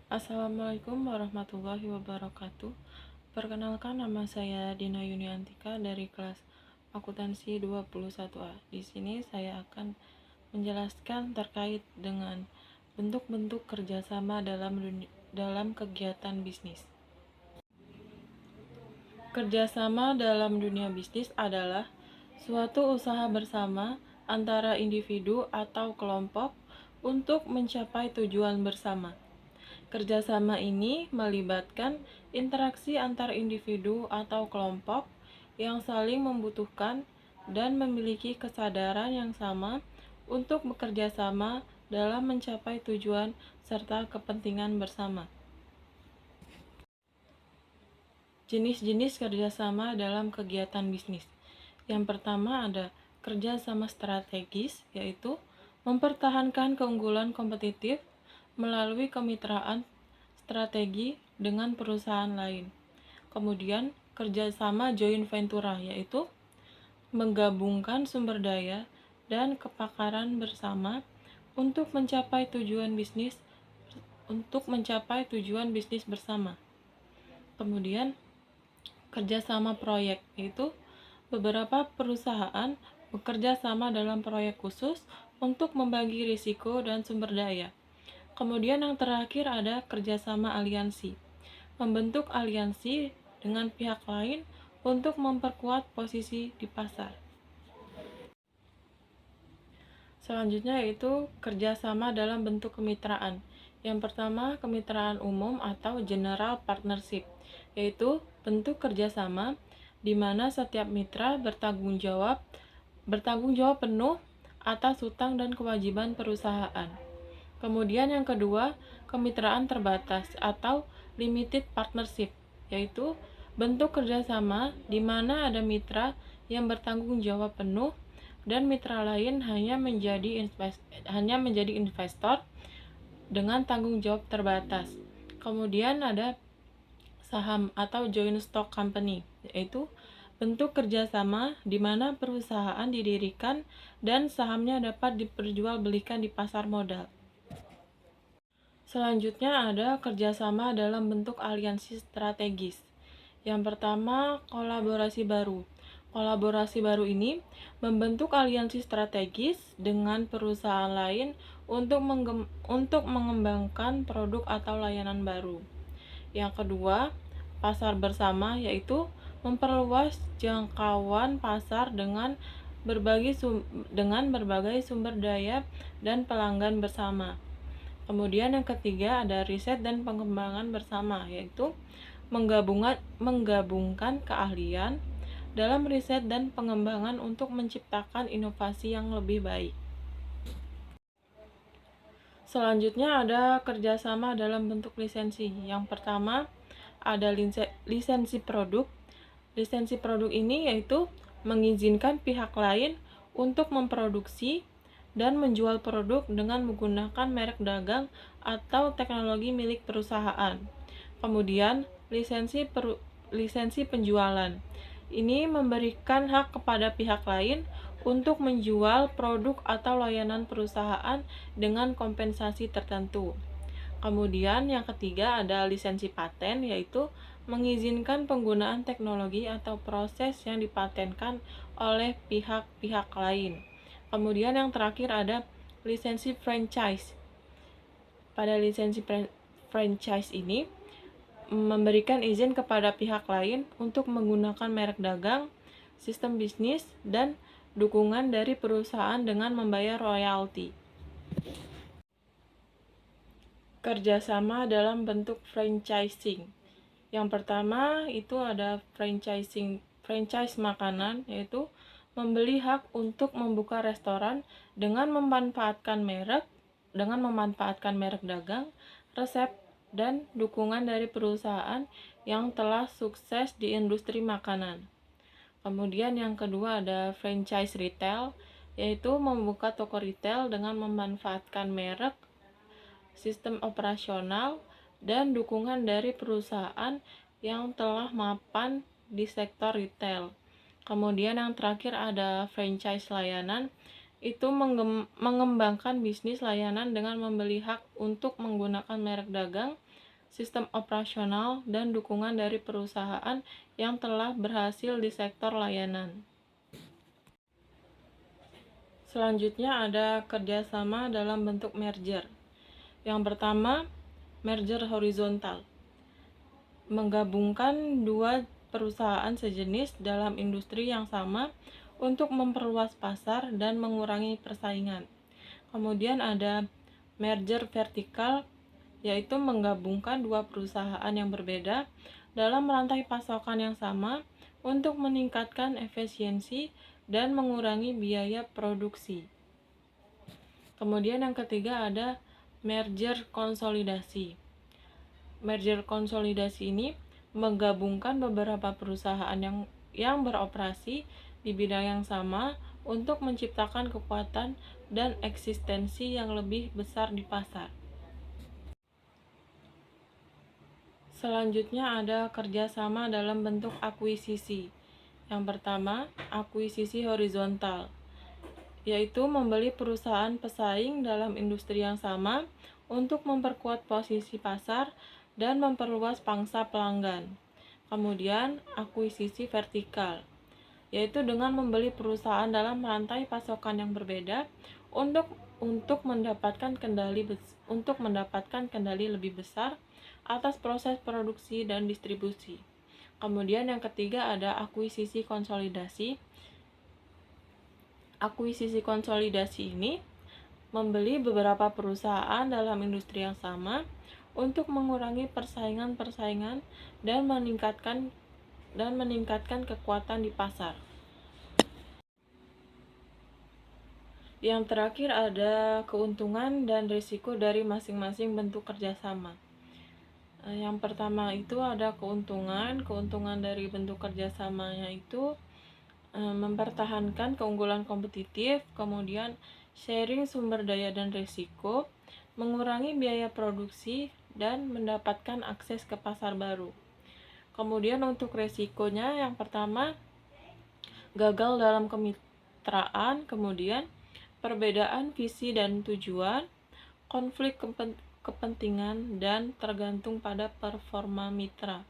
Assalamualaikum warahmatullahi wabarakatuh. Perkenalkan, nama saya Dina Yuniantika dari kelas Akuntansi 21A. Di sini saya akan menjelaskan terkait dengan bentuk-bentuk kerjasama dalam kegiatan bisnis. Kerjasama dalam dunia bisnis adalah suatu usaha bersama antara individu atau kelompok untuk mencapai tujuan bersama. Kerjasama ini melibatkan interaksi antar individu atau kelompok yang saling membutuhkan dan memiliki kesadaran yang sama untuk bekerja sama dalam mencapai tujuan serta kepentingan bersama. Jenis-jenis kerjasama dalam kegiatan bisnis. Yang pertama ada kerjasama strategis, yaitu mempertahankan keunggulan kompetitif melalui kemitraan strategi dengan perusahaan lain. Kemudian kerjasama joint venture, yaitu menggabungkan sumber daya dan kepakaran bersama untuk mencapai tujuan bisnis bersama. Kemudian kerjasama proyek, yaitu beberapa perusahaan bekerja sama dalam proyek khusus untuk membagi risiko dan sumber daya. Kemudian yang terakhir ada kerjasama aliansi, membentuk aliansi dengan pihak lain untuk memperkuat posisi di pasar. Selanjutnya yaitu kerjasama dalam bentuk kemitraan. Yang pertama, kemitraan umum atau general partnership, yaitu bentuk kerjasama di mana setiap mitra bertanggung jawab penuh atas hutang dan kewajiban perusahaan. Kemudian yang kedua, kemitraan terbatas atau limited partnership, yaitu bentuk kerjasama di mana ada mitra yang bertanggung jawab penuh dan mitra lain hanya menjadi investor dengan tanggung jawab terbatas. Kemudian ada saham atau joint stock company, yaitu bentuk kerjasama di mana perusahaan didirikan dan sahamnya dapat diperjualbelikan di pasar modal. Selanjutnya ada kerjasama dalam bentuk aliansi strategis. Yang pertama, kolaborasi baru. Kolaborasi baru ini membentuk aliansi strategis dengan perusahaan lain untuk mengembangkan produk atau layanan baru. Yang kedua, pasar bersama, yaitu memperluas jangkauan pasar dengan berbagai sumber daya dan pelanggan bersama. Kemudian yang ketiga ada riset dan pengembangan bersama, yaitu menggabungkan keahlian dalam riset dan pengembangan untuk menciptakan inovasi yang lebih baik. Selanjutnya ada kerjasama dalam bentuk lisensi. Yang pertama ada lisensi produk. Lisensi produk ini yaitu mengizinkan pihak lain untuk memproduksi dan menjual produk dengan menggunakan merek dagang atau teknologi milik perusahaan. Kemudian lisensi penjualan. Ini memberikan hak kepada pihak lain untuk menjual produk atau layanan perusahaan dengan kompensasi tertentu. Kemudian yang ketiga ada lisensi paten, yaitu mengizinkan penggunaan teknologi atau proses yang dipatenkan oleh pihak-pihak lain. Kemudian yang terakhir ada lisensi franchise. Pada lisensi franchise ini memberikan izin kepada pihak lain untuk menggunakan merek dagang, sistem bisnis, dan dukungan dari perusahaan dengan membayar royalti. Kerjasama dalam bentuk franchising. Yang pertama itu ada franchise makanan, yaitu membeli hak untuk membuka restoran dengan memanfaatkan merek dagang, resep, dan dukungan dari perusahaan yang telah sukses di industri makanan. Kemudian yang kedua ada franchise retail, yaitu membuka toko retail dengan memanfaatkan merek, sistem operasional, dan dukungan dari perusahaan yang telah mapan di sektor retail. Kemudian yang terakhir ada franchise layanan, itu mengembangkan bisnis layanan dengan membeli hak untuk menggunakan merek dagang sistem operasional, dan dukungan dari perusahaan yang telah berhasil di sektor layanan. Selanjutnya ada kerjasama dalam bentuk merger. Yang pertama, merger horizontal. Menggabungkan dua perusahaan sejenis dalam industri yang sama untuk memperluas pasar dan mengurangi persaingan. Kemudian ada merger vertikal, yaitu menggabungkan dua perusahaan yang berbeda dalam rantai pasokan yang sama untuk meningkatkan efisiensi dan mengurangi biaya produksi. Kemudian yang ketiga ada merger konsolidasi. Merger konsolidasi ini menggabungkan beberapa perusahaan yang beroperasi di bidang yang sama untuk menciptakan kekuatan dan eksistensi yang lebih besar di pasar. Selanjutnya ada kerjasama dalam bentuk akuisisi. Yang pertama, akuisisi horizontal, yaitu membeli perusahaan pesaing dalam industri yang sama untuk memperkuat posisi pasar dan memperluas pangsa pelanggan. Kemudian, akuisisi vertikal, yaitu dengan membeli perusahaan dalam rantai pasokan yang berbeda untuk mendapatkan kendali lebih besar atas proses produksi dan distribusi. Kemudian yang ketiga ada akuisisi konsolidasi. Akuisisi konsolidasi ini membeli beberapa perusahaan dalam industri yang sama untuk mengurangi persaingan dan meningkatkan kekuatan di pasar. Yang terakhir ada keuntungan dan risiko dari masing-masing bentuk kerjasama. Yang pertama itu ada keuntungan dari bentuk kerjasamanya itu mempertahankan keunggulan kompetitif, kemudian sharing sumber daya dan risiko, mengurangi biaya produksi, dan mendapatkan akses ke pasar baru. Kemudian untuk resikonya, yang pertama gagal dalam kemitraan, kemudian perbedaan visi dan tujuan, konflik kepentingan, dan tergantung pada performa mitra.